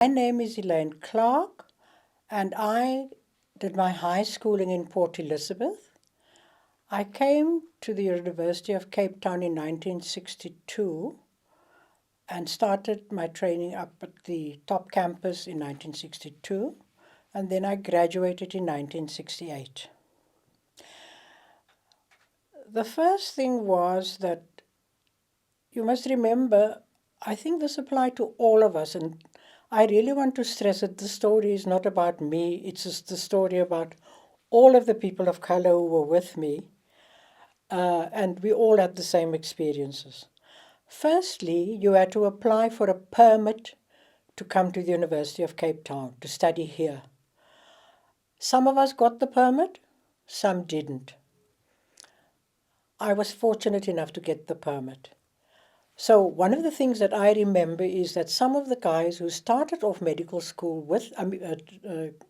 My name is Elaine Clarke, and I did my high schooling in Port Elizabeth. I came to the University of Cape Town in 1962 and started my training up at the top campus in 1962, and then I graduated in 1968. The first thing was that you must remember, I think this applied to all of us, and I really want to stress that this story is not about me, it's just the story about all of the people of color who were with me, and we all had the same experiences. Firstly, you had to apply for a permit to come to the University of Cape Town to study here. Some of us got the permit, some didn't. I was fortunate enough to get the permit. So one of the things that I remember is that some of the guys who started off medical school with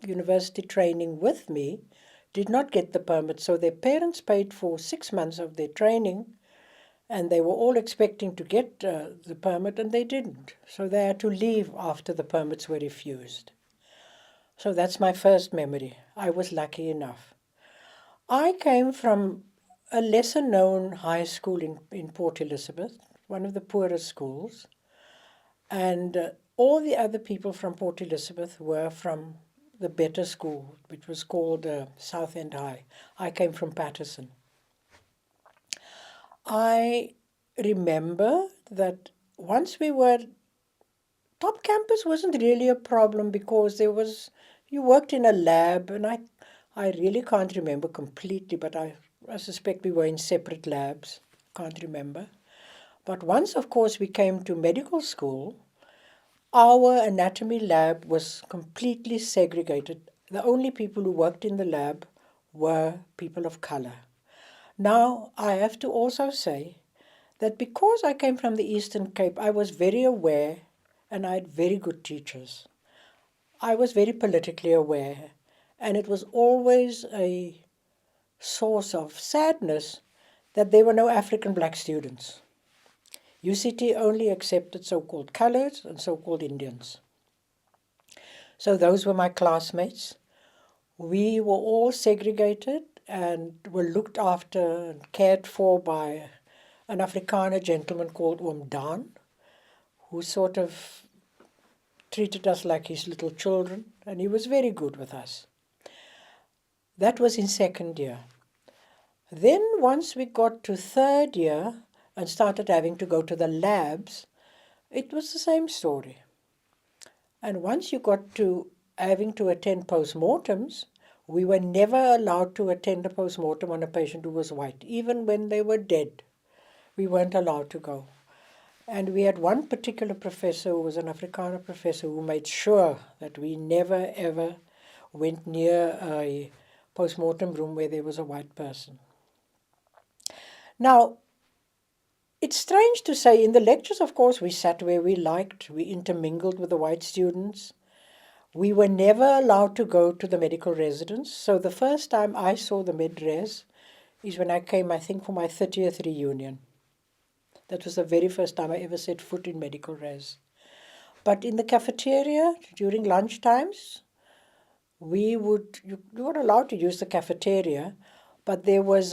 university training with me did not get the permit. So their parents paid for 6 months of their training, and they were all expecting to get the permit, and they didn't. So they had to leave after the permits were refused. So that's my first memory. I was lucky enough. I came from a lesser-known high school in Port Elizabeth, one of the poorest schools, and all the other people from Port Elizabeth were from the better school, which was called South End High. I came from Patterson. I remember that once we were, top campus wasn't really a problem because you worked in a lab, and I really can't remember completely, but I suspect we were in separate labs, can't remember. But once, of course, we came to medical school, our anatomy lab was completely segregated. The only people who worked in the lab were people of color. Now, I have to also say that because I came from the Eastern Cape, I was very aware and I had very good teachers. I was very politically aware, and it was always a source of sadness that there were no African black students. UCT only accepted so-called coloreds and so-called Indians. So those were my classmates. We were all segregated and were looked after and cared for by an Afrikaner gentleman called Oom Dan, who sort of treated us like his little children, and he was very good with us. That was in second year. Then once we got to third year and started having to go to the labs, it was the same story. And once you got to having to attend postmortems, we were never allowed to attend a postmortem on a patient who was white. Even when they were dead, we weren't allowed to go. And we had one particular professor who was an Afrikaner professor who made sure that we never ever went near a postmortem room where there was a white person. Now, it's strange to say, in the lectures, of course, we sat where we liked. We intermingled with the white students. We were never allowed to go to the medical residence. So the first time I saw the med-res is when I came, I think, for my 30th reunion. That was the very first time I ever set foot in medical res. But in the cafeteria, during lunch times, you were allowed to use the cafeteria, but there was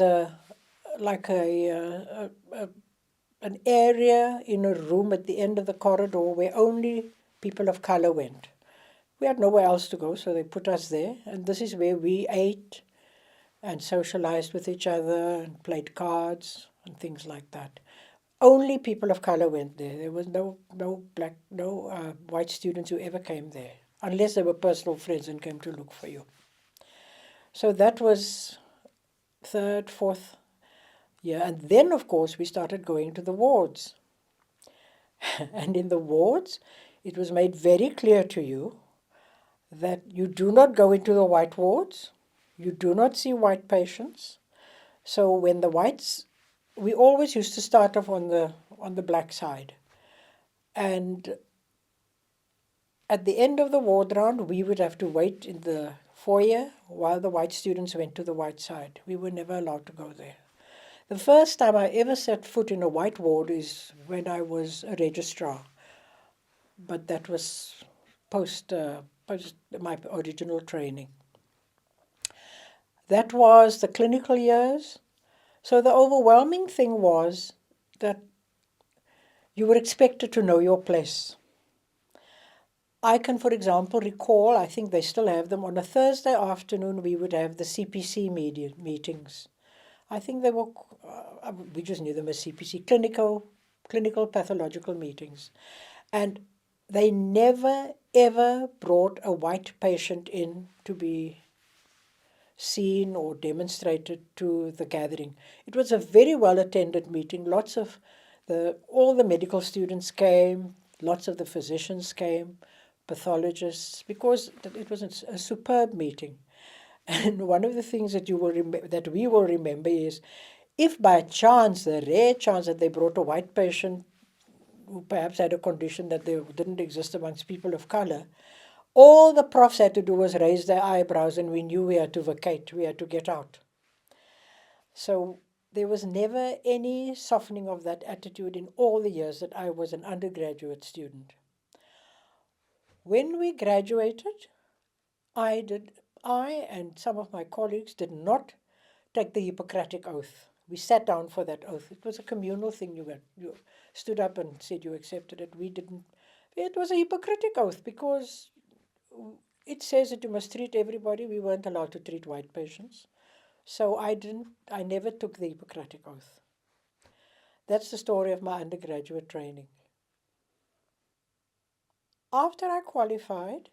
an area in a room at the end of the corridor where only people of color went. We had nowhere else to go, so they put us there, and this is where we ate and socialized with each other and played cards and things like that. Only people of color went there. There was no white students who ever came there, unless they were personal friends and came to look for you. So that was third, fourth year. And then, of course, we started going to the wards. And in the wards, it was made very clear to you that you do not go into the white wards. You do not see white patients. So when the whites, we always used to start off on the black side. And at the end of the ward round, we would have to wait in the foyer while the white students went to the white side. We were never allowed to go there. The first time I ever set foot in a white ward is when I was a registrar. But that was post my original training. That was the clinical years. So the overwhelming thing was that you were expected to know your place. I can, for example, recall, I think they still have them, on a Thursday afternoon we would have the CPC meetings. I think they were, we just knew them as CPC, clinical pathological meetings. And they never, ever brought a white patient in to be seen or demonstrated to the gathering. It was a very well attended meeting. All the medical students came, lots of the physicians came, pathologists, because it was a superb meeting. And one of the things that that we will remember is, if by chance, the rare chance that they brought a white patient who perhaps had a condition that they didn't exist amongst people of color, all the profs had to do was raise their eyebrows, and we knew we had to vacate, we had to get out. So there was never any softening of that attitude in all the years that I was an undergraduate student. When we graduated, I and some of my colleagues did not take the Hippocratic Oath. We sat down for that oath. It was a communal thing. You stood up and said you accepted it. We didn't. It was a Hippocratic Oath because it says that you must treat everybody. We weren't allowed to treat white patients. So I never took the Hippocratic Oath. That's the story of my undergraduate training. After I qualified,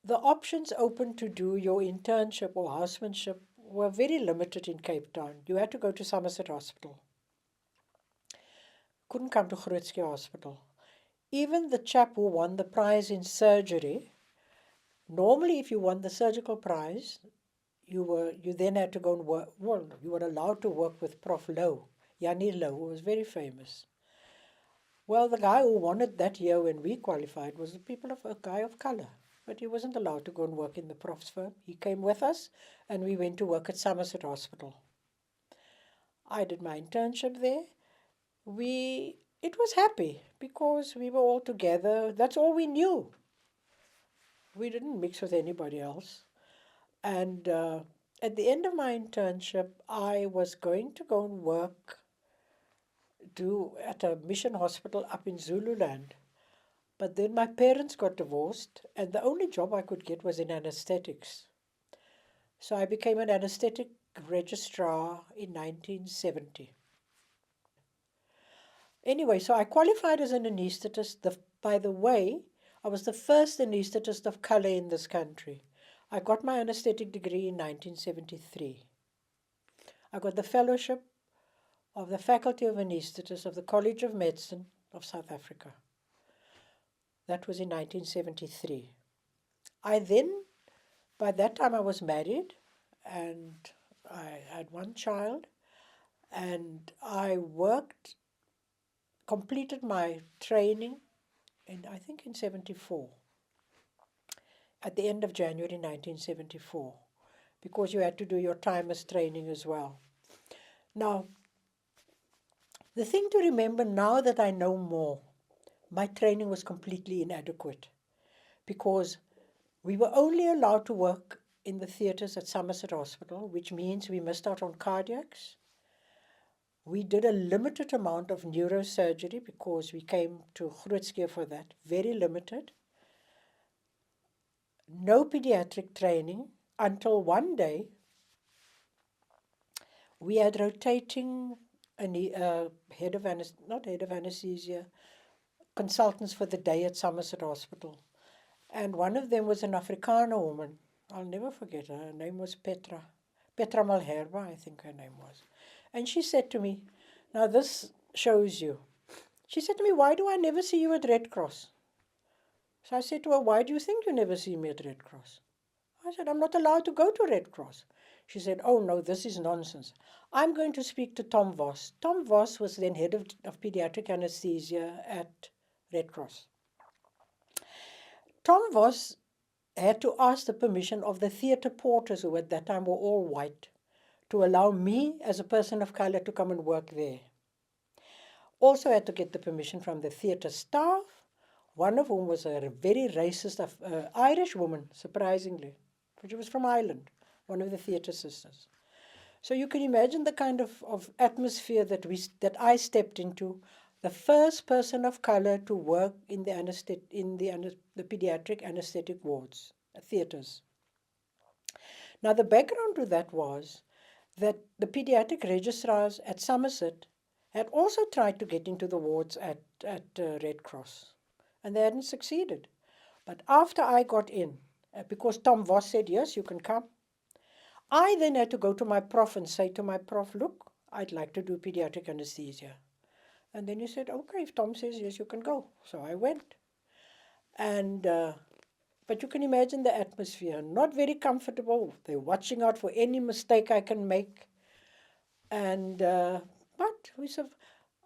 the options open to do your internship or housemanship were very limited in Cape Town. You had to go to Somerset Hospital. Couldn't come to Groot Schuur Hospital. Even the chap who won the prize in surgery, normally if you won the surgical prize, you then had to go and work. Well, you were allowed to work with Prof. Lowe, Yanni Lowe, who was very famous. Well, the guy who won it that year when we qualified was a guy of color. But he wasn't allowed to go and work in the prof's firm. He came with us and we went to work at Somerset Hospital. I did my internship there. It was happy because we were all together. That's all we knew. We didn't mix with anybody else. And at the end of my internship, I was going to go and work at a mission hospital up in Zululand. But then my parents got divorced, and the only job I could get was in anesthetics. So I became an anesthetic registrar in 1970. Anyway, so I qualified as an anesthetist. By the way, I was the first anesthetist of color in this country. I got my anesthetic degree in 1973. I got the fellowship of the Faculty of Anesthetists of the College of Medicine of South Africa. That was in 1973. By that time I was married and I had one child, and I completed my training I think in 74, at the end of January 1974, because you had to do your timer's training as well. Now, the thing to remember now that I know more, my training was completely inadequate because we were only allowed to work in the theatres at Somerset Hospital, which means we missed out on cardiacs. We did a limited amount of neurosurgery because we came to Groot Schuur for that, very limited. No pediatric training until one day we had rotating not head of anesthesia, consultants for the day at Somerset Hospital. And one of them was an Afrikaner woman. I'll never forget her. Her name was Petra Malherba, I think her name was. And she said to me, now this shows you. She said to me, why do I never see you at Red Cross? So I said to her, why do you think you never see me at Red Cross? I said, I'm not allowed to go to Red Cross. She said, oh no, this is nonsense. I'm going to speak to Tom Voss. Tom Voss was then head of pediatric anesthesia at Red Cross. Tom Voss had to ask the permission of the theatre porters, who at that time were all white, to allow me as a person of color to come and work there. Also had to get the permission from the theatre staff, one of whom was a very racist Irish woman, surprisingly. She was from Ireland, one of the theatre sisters. So you can imagine the kind of atmosphere that I stepped into, the first person of color to work in the pediatric anesthetic wards, theaters. Now the background to that was that the pediatric registrars at Somerset had also tried to get into the wards at Red Cross, and they hadn't succeeded. But after I got in, because Tom Voss said, yes, you can come, I then had to go to my prof and say to my prof, look, I'd like to do pediatric anesthesia. And then he said, okay, if Tom says yes, you can go. So I went. And but you can imagine the atmosphere, not very comfortable. They're watching out for any mistake I can make. And but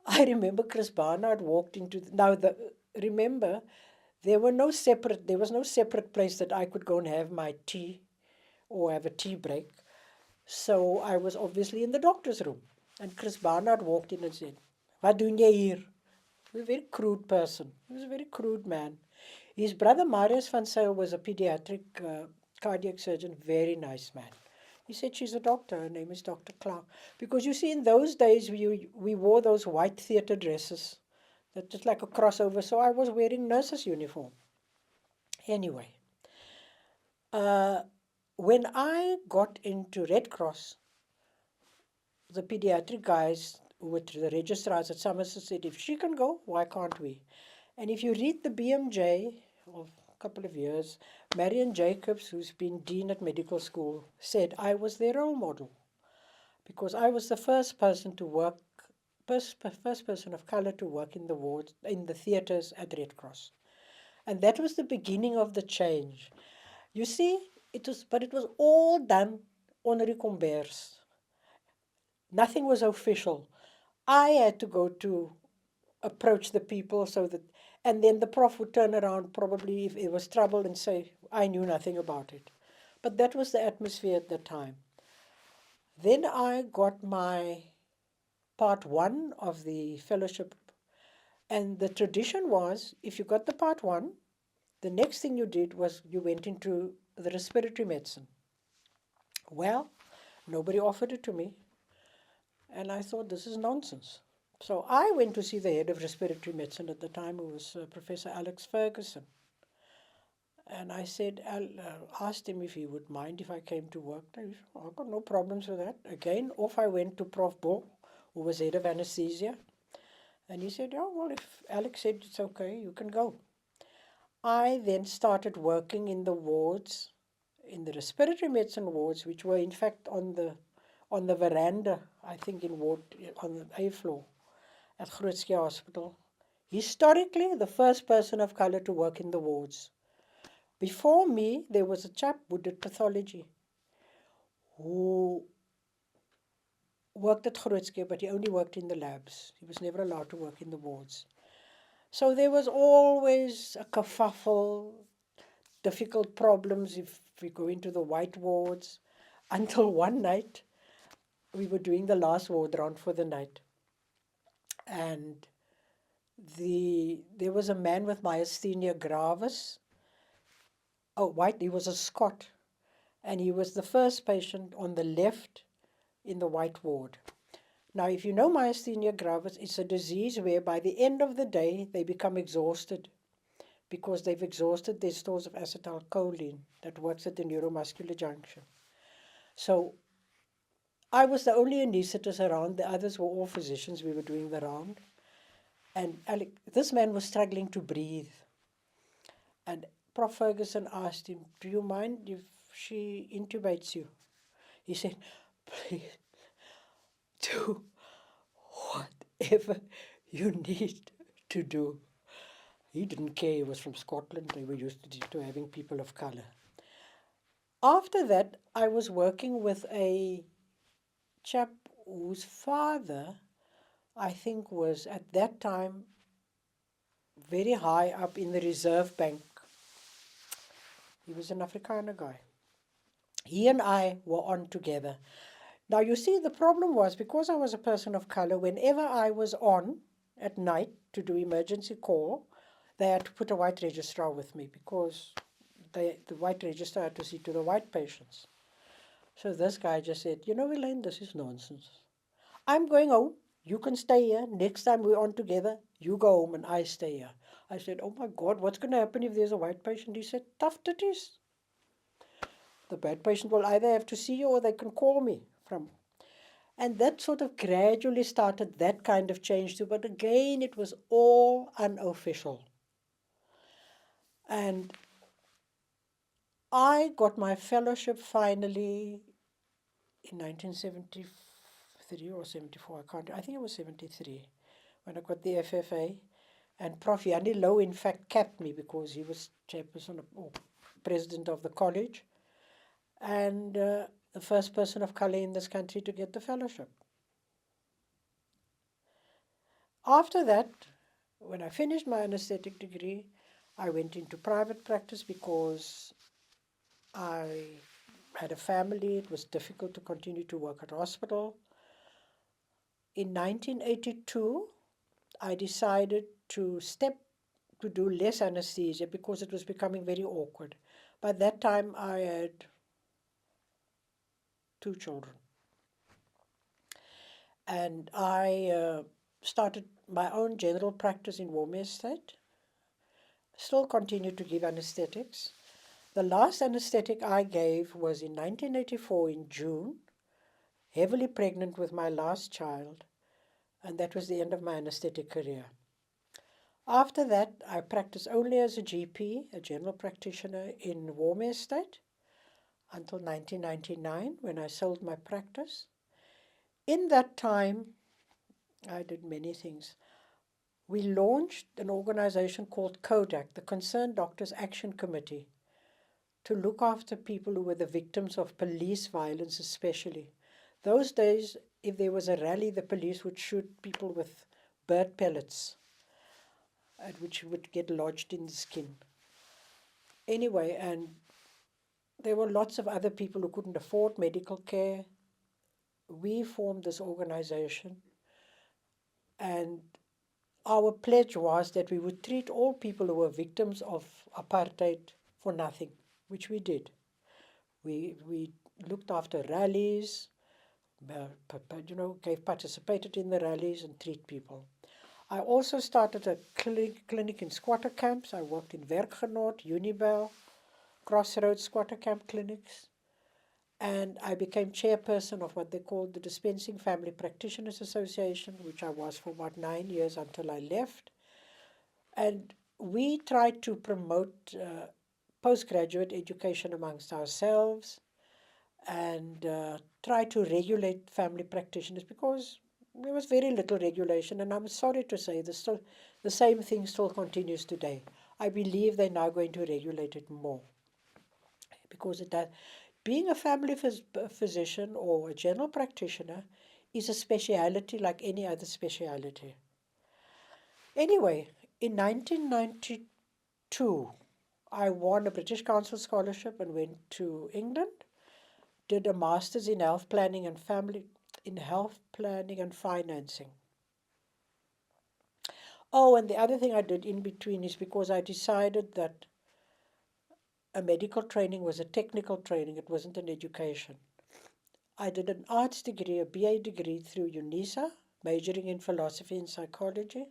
I remember Chris Barnard walked into remember there was no separate place that I could go and have my tea or have a tea break. So I was obviously in the doctor's room. And Chris Barnard walked in and said, "Wat doen jy hier?" He was a very crude person. He was a very crude man. His brother Marius van Zyl was a pediatric cardiac surgeon, very nice man. He said, she's a doctor, her name is Dr. Clarke. Because you see, in those days, we wore those white theatre dresses, that just like a crossover, so I was wearing nurse's uniform. Anyway, when I got into Red Cross, the pediatric guys with the registrars at Somerset said, if she can go, why can't we? And if you read the BMJ of a couple of years, Marion Jacobs, who's been dean at medical school, said I was their role model because I was the first person to work, first person of color to work in the wards, in the theatres at Red Cross. And that was the beginning of the change. You see, it was all done honorary combers. Nothing was official. I had to go to approach the people and then the prof would turn around probably if it was trouble and say, I knew nothing about it. But that was the atmosphere at the time. Then I got my part 1 of the fellowship, and the tradition was, if you got the part 1, the next thing you did was you went into the respiratory medicine. Well, nobody offered it to me, and I thought, this is nonsense. So I went to see the head of respiratory medicine at the time, who was Professor Alex Ferguson. And I asked him if he would mind if I came to work. I've got no problems with that. Again, off I went to Prof. Bull, who was head of anesthesia. And he said, oh, well, if Alex said it's okay, you can go. I then started working in the wards, in the respiratory medicine wards, which were in fact on the veranda, I think on the A floor at Grootske Hospital. Historically, the first person of color to work in the wards. Before me, there was a chap who did pathology, who worked at Grootske, but he only worked in the labs. He was never allowed to work in the wards. So there was always a kerfuffle, difficult problems if we go into the white wards, until one night we were doing the last ward round for the night. And there was a man with myasthenia gravis. Oh, white, he was a Scot. And he was the first patient on the left in the white ward. Now, if you know myasthenia gravis, it's a disease where by the end of the day, they become exhausted because they've exhausted their stores of acetylcholine that works at the neuromuscular junction. So I was the only anaesthetist around. The others were all physicians. We were doing the round. And this man was struggling to breathe. And Prof. Ferguson asked him, do you mind if she intubates you? He said, please do whatever you need to do. He didn't care. He was from Scotland. They were used to having people of color. After that, I was working with a chap whose father, I think, was at that time very high up in the Reserve Bank. He was an Afrikaner guy. He and I were on together. Now, you see, the problem was, because I was a person of color, whenever I was on at night to do emergency call, they had to put a white registrar with me because the white registrar had to see to the white patients. So this guy just said, you know, Elaine, this is nonsense. I'm going home. You can stay here. Next time we're on together, you go home and I stay here. I said, oh my God, what's going to happen if there's a white patient? He said, tough titties. The bad patient will either have to see you or they can call me from. And that sort of gradually started that kind of change too. But again, it was all unofficial. And I got my fellowship finally in 1973 or 74. I think it was 73 when I got the FFA. And Prof. Yanni Low, in fact, capped me because he was chairperson or president of the college and the first person of color in this country to get the fellowship. After that, when I finished my anesthetic degree, I went into private practice because I had a family. It was difficult to continue to work at hospital. In 1982, I decided to do less anesthesia because it was becoming very awkward. By that time, I had 2 children. And I started my own general practice in Warm Estate. Still continued to give anesthetics. The last anesthetic I gave was in 1984 in June, heavily pregnant with my last child, and that was the end of my anesthetic career. After that, I practiced only as a GP, a general practitioner in Warm Estate, until 1999 when I sold my practice. In that time, I did many things. We launched an organization called CODAC, the Concerned Doctors Action Committee, to look after people who were the victims of police violence especially. Those days, if there was a rally, the police would shoot people with bird pellets, which would get lodged in the skin. Anyway, and there were lots of other people who couldn't afford medical care. We formed this organization, and our pledge was that we would treat all people who were victims of apartheid for nothing, which we did. We looked after rallies, participated in the rallies and treat people. I also started a clinic in squatter camps. I worked in Werkgenoot, Unibel, Crossroads squatter camp clinics. And I became chairperson of what they called the Dispensing Family Practitioners Association, which I was for about 9 years until I left. And we tried to promote postgraduate education amongst ourselves and try to regulate family practitioners because there was very little regulation. And I'm sorry to say the same thing still continues today. I believe they're now going to regulate it more because it does. Being a family physician or a general practitioner is a speciality like any other speciality. Anyway, in 1992, I won a British Council scholarship and went to England, did a master's in health planning and financing. Oh, and the other thing I did in between is because I decided that a medical training was a technical training, it wasn't an education. I did an arts degree, a BA degree through UNISA, majoring in philosophy and psychology.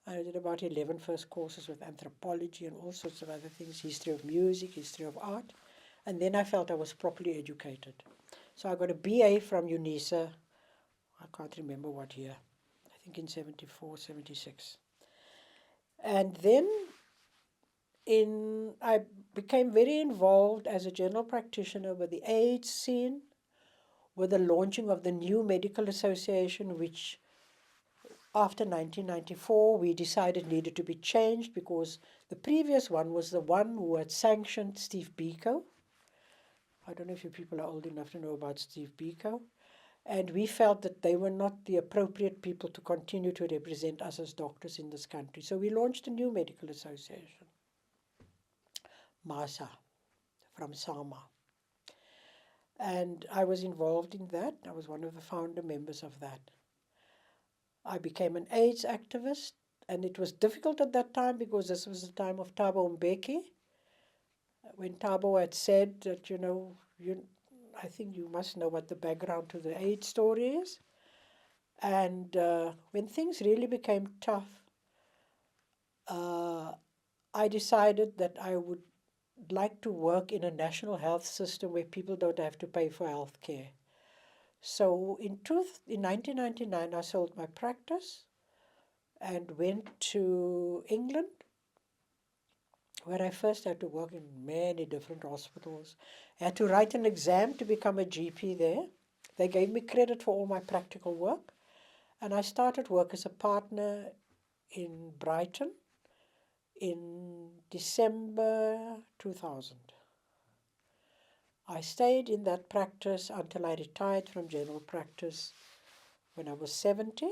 I did about 11 first courses with anthropology and all sorts of other things, history of music, history of art. And then I felt I was properly educated. So I got a BA from UNISA, I can't remember what year, I think in 74, 76. And then I became very involved as a general practitioner with the AIDS scene, with the launching of the new medical association, which after 1994 we decided needed to be changed because the previous one was the one who had sanctioned Steve Biko. I don't know if you people are old enough to know about Steve Biko. And we felt that they were not the appropriate people to continue to represent us as doctors in this country. So we launched a new medical association, MASA, from Sama. And I was involved in that. I was one of the founder members of that. I became an AIDS activist And it was difficult at that time because this was the time of Thabo Mbeki, when Thabo had said that, I think you must know what the background to the AIDS story is. And when things really became tough, uh, I decided that I would like to work in a national health system where people don't have to pay for health care. So in 1999, I sold my practice and went to England, where I first had to work in many different hospitals. I had to write an exam to become a GP there. They gave me credit for all my practical work. And I started work as a partner in Brighton in December 2000. I stayed in that practice until I retired from general practice when I was 70.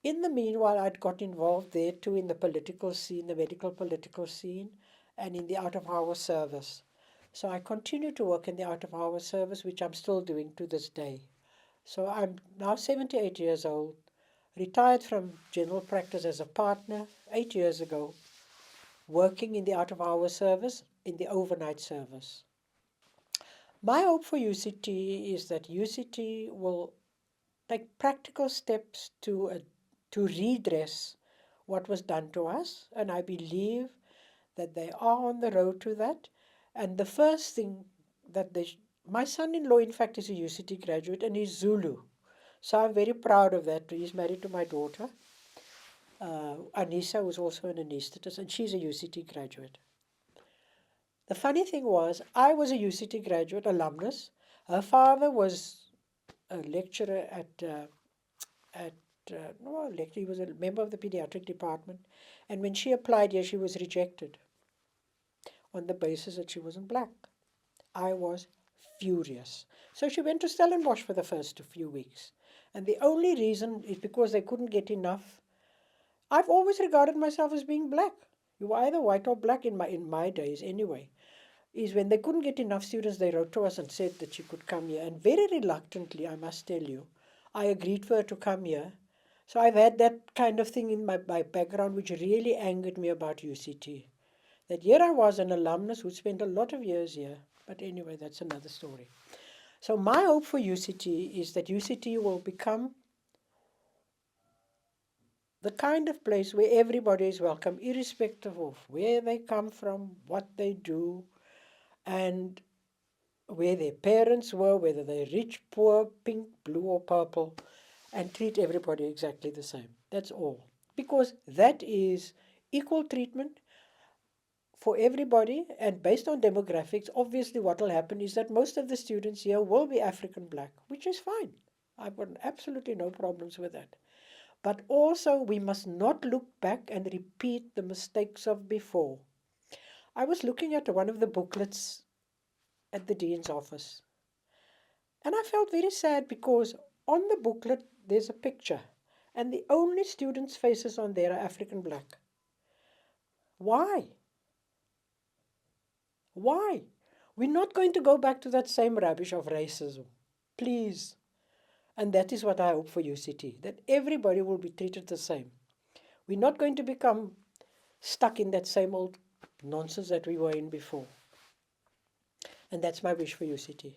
In the meanwhile, I'd got involved there too in the political scene, the medical political scene, and in the out-of-hours service. So I continue to work in the out-of-hours service, which I'm still doing to this day. So I'm now 78 years old, retired from general practice as a partner 8 years ago, working in the out-of-hours service, in the overnight service. My hope for UCT is that UCT will take practical steps to redress what was done to us, and I believe that they are on the road to that. And the first thing that my son-in-law, in fact, is a UCT graduate, and he's Zulu. So I'm very proud of that. He's married to my daughter, Anissa, who's also an anaesthetist, and she's a UCT graduate. The funny thing was, I was a UCT graduate, alumnus. Her father was a lecturer no, lecturer, he was a member of the pediatric department. And when she applied here, she was rejected on the basis that she wasn't black. I was furious. So she went to Stellenbosch for the first few weeks. And the only reason is because they couldn't get enough. I've always regarded myself as being black. You were either white or black in my days anyway. Is when they couldn't get enough students, they wrote to us and said that she could come here. And very reluctantly, I must tell you, I agreed for her to come here. So I've had that kind of thing in my background, which really angered me about UCT. That here I was, an alumnus who spent a lot of years here. But anyway, that's another story. So my hope for UCT is that UCT will become the kind of place where everybody is welcome, irrespective of where they come from, what they do, and where their parents were, whether they're rich, poor, pink, blue, or purple, and treat everybody exactly the same. That's all. Because that is equal treatment for everybody, and based on demographics, obviously what will happen is that most of the students here will be African black, which is fine. I've got absolutely no problems with that. But also, we must not look back and repeat the mistakes of before. I was looking at one of the booklets at the dean's office, and I felt very sad because on the booklet there's a picture, and the only students' faces on there are African black. Why? Why? We're not going to go back to that same rubbish of racism. Please. And that is what I hope for UCT, that everybody will be treated the same. We're not going to become stuck in that same old nonsense that we were in before. And that's my wish for UCT.